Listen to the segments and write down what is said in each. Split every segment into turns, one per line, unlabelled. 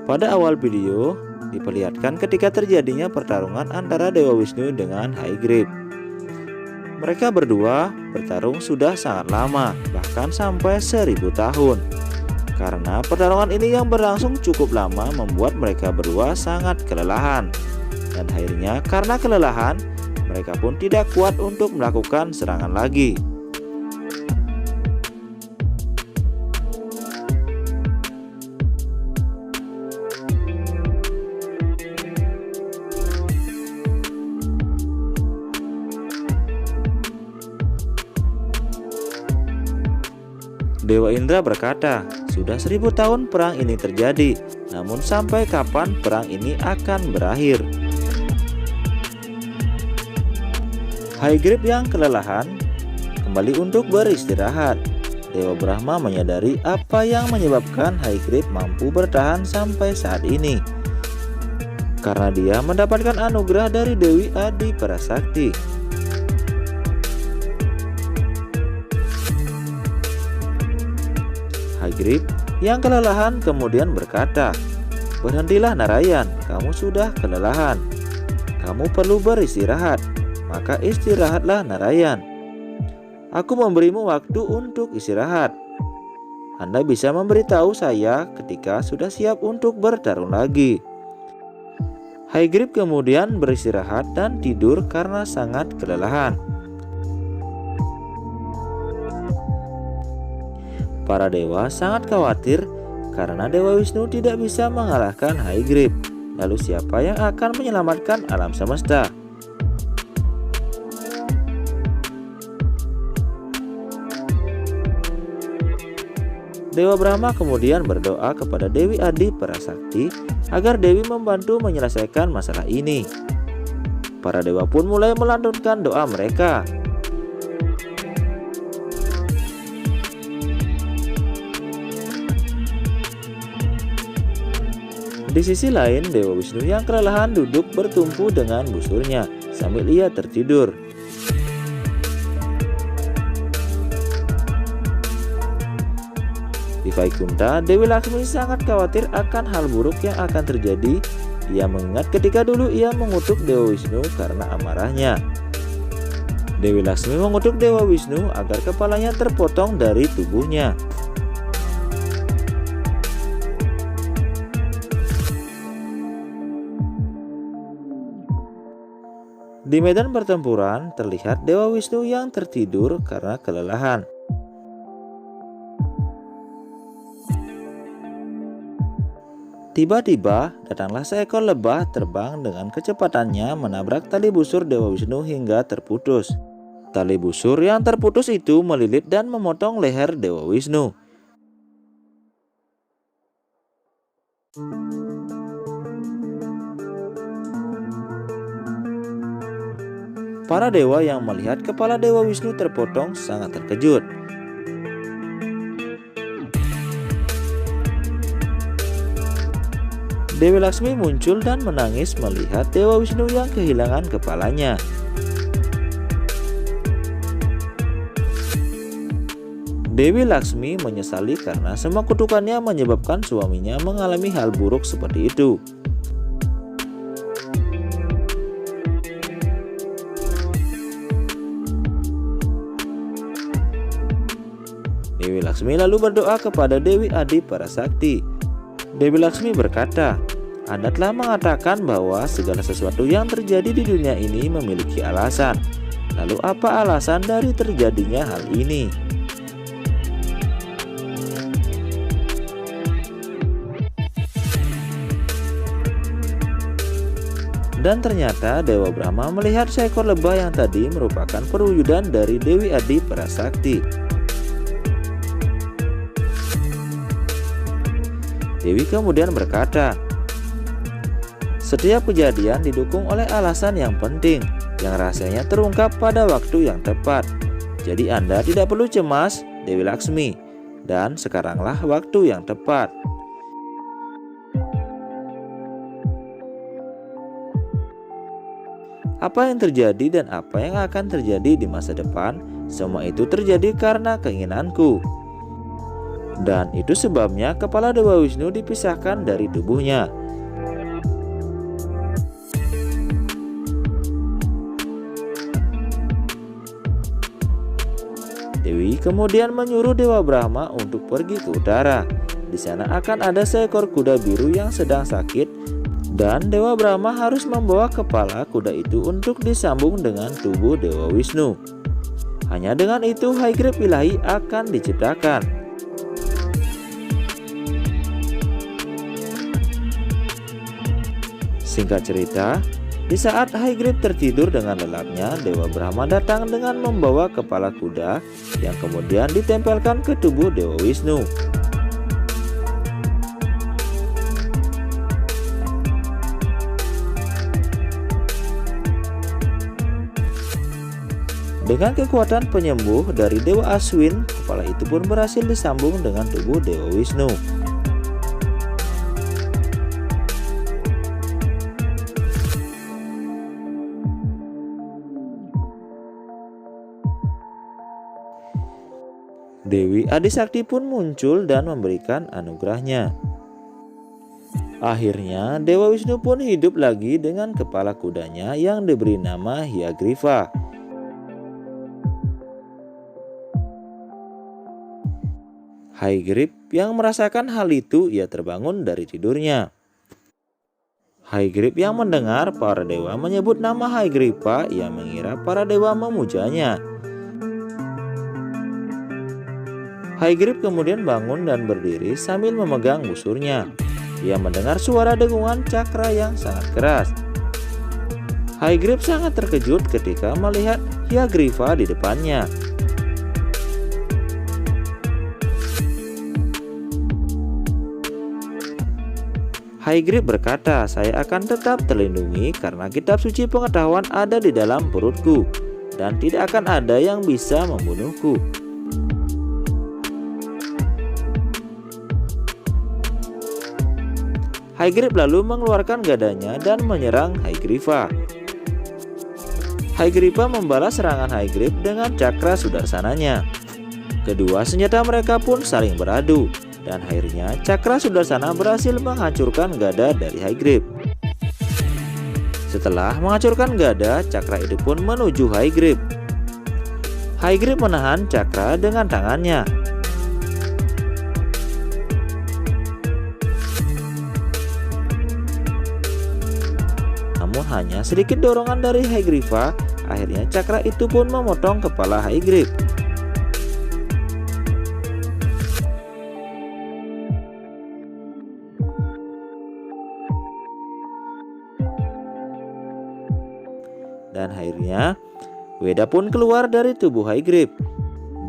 Pada awal video, diperlihatkan ketika terjadinya pertarungan antara Dewa Wisnu dengan Haigrip. Mereka berdua bertarung sudah sangat lama, bahkan sampai 1000 tahun. Karena pertarungan ini yang berlangsung cukup lama membuat mereka berdua sangat kelelahan. Dan akhirnya karena kelelahan, mereka pun tidak kuat untuk melakukan serangan lagi. Dewa Indra berkata, sudah 1000 tahun perang ini terjadi, namun sampai kapan perang ini akan berakhir? Haigrip yang kelelahan kembali untuk beristirahat. Dewa Brahma menyadari apa yang menyebabkan Haigrip mampu bertahan sampai saat ini. Karena dia mendapatkan anugerah dari Dewi Adi Parasakti. Haigrip yang kelelahan kemudian berkata, "Berhentilah Narayan, kamu sudah kelelahan. Kamu perlu beristirahat, maka istirahatlah Narayan. Aku memberimu waktu untuk istirahat. Anda bisa memberitahu saya ketika sudah siap untuk bertarung lagi." Haigrip kemudian beristirahat dan tidur karena sangat kelelahan. Para dewa sangat khawatir karena Dewa Wisnu tidak bisa mengalahkan Haigrip. Lalu siapa yang akan menyelamatkan alam semesta? Dewa Brahma kemudian berdoa kepada Dewi Adi Parasakti agar Dewi membantu menyelesaikan masalah ini. Para dewa pun mulai melantunkan doa mereka. Di sisi lain, Dewa Wisnu yang kelelahan duduk bertumpu dengan busurnya sambil ia tertidur. Di Vaikunta, Dewi Laksmi sangat khawatir akan hal buruk yang akan terjadi. Ia mengingat ketika dulu ia mengutuk Dewa Wisnu karena amarahnya. Dewi Laksmi mengutuk Dewa Wisnu agar kepalanya terpotong dari tubuhnya. Di medan pertempuran terlihat Dewa Wisnu yang tertidur karena kelelahan. Tiba-tiba datanglah seekor lebah terbang dengan kecepatannya menabrak tali busur Dewa Wisnu hingga terputus. Tali busur yang terputus itu melilit dan memotong leher Dewa Wisnu. Para dewa yang melihat kepala Dewa Wisnu terpotong sangat terkejut. Dewi Laksmi muncul dan menangis melihat Dewa Wisnu yang kehilangan kepalanya. Dewi Laksmi menyesali karena semua kutukannya menyebabkan suaminya mengalami hal buruk seperti itu. Dewi Laksmi lalu berdoa kepada Dewi Adi Parasakti. Dewi Laksmi berkata, "Anda telah mengatakan bahwa segala sesuatu yang terjadi di dunia ini memiliki alasan. Lalu apa alasan dari terjadinya hal ini?" Dan ternyata Dewa Brahma melihat seekor lebah yang tadi merupakan perwujudan dari Dewi Adi Parasakti. Dewi kemudian berkata, "Setiap kejadian didukung oleh alasan yang penting, yang rasanya terungkap pada waktu yang tepat. Jadi Anda tidak perlu cemas, Dewi Laksmi, dan sekaranglah waktu yang tepat." Apa yang terjadi dan apa yang akan terjadi di masa depan, semua itu terjadi karena keinginanku. Dan itu sebabnya kepala Dewa Wisnu dipisahkan dari tubuhnya. Dewi kemudian menyuruh Dewa Brahma untuk pergi ke utara. Di sana akan ada seekor kuda biru yang sedang sakit, dan Dewa Brahma harus membawa kepala kuda itu untuk disambung dengan tubuh Dewa Wisnu. Hanya dengan itu Haigrip ilahi akan diciptakan. Singkat cerita, di saat Haigrip tertidur dengan lelapnya, Dewa Brahma datang dengan membawa kepala kuda yang kemudian ditempelkan ke tubuh Dewa Wisnu. Dengan kekuatan penyembuh dari Dewa Aswin, kepala itu pun berhasil disambung dengan tubuh Dewa Wisnu. Dewi Adisakti pun muncul dan memberikan anugerahnya. Akhirnya Dewa Wisnu pun hidup lagi dengan kepala kudanya yang diberi nama Hyagriva. Haigrip yang merasakan hal itu, ia terbangun dari tidurnya. Haigrip yang mendengar para dewa menyebut nama Haigripa, ia mengira para dewa memujanya. Haigrip kemudian bangun dan berdiri sambil memegang busurnya. Ia mendengar suara dengungan cakra yang sangat keras. Haigrip sangat terkejut ketika melihat Hyagriva di depannya. Haigrip berkata, "Saya akan tetap terlindungi karena kitab suci pengetahuan ada di dalam perutku, dan tidak akan ada yang bisa membunuhku." Haigrip lalu mengeluarkan gadanya dan menyerang Haigriva. Haigriva membalas serangan Haigrip dengan cakra sudarsananya. Kedua senjata mereka pun saling beradu, dan akhirnya cakra sudarsana berhasil menghancurkan gada dari Haigrip. Setelah menghancurkan gada, cakra itu pun menuju Haigrip. Haigrip menahan cakra dengan tangannya. Namun hanya sedikit dorongan dari Haigriva, akhirnya cakra itu pun memotong kepala Haigrip. Dan akhirnya Weda pun keluar dari tubuh Haigrip,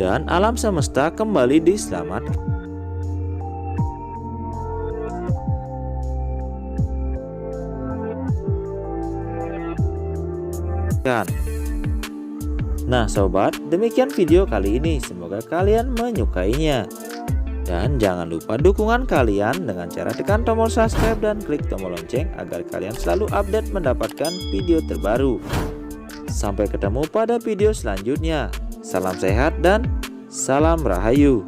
dan alam semesta kembali diselamatkan. Nah sobat, demikian video kali ini, semoga kalian menyukainya. Dan jangan lupa dukungan kalian dengan cara tekan tombol subscribe dan klik tombol lonceng agar kalian selalu update mendapatkan video terbaru. Sampai ketemu pada video selanjutnya. Salam sehat dan salam rahayu.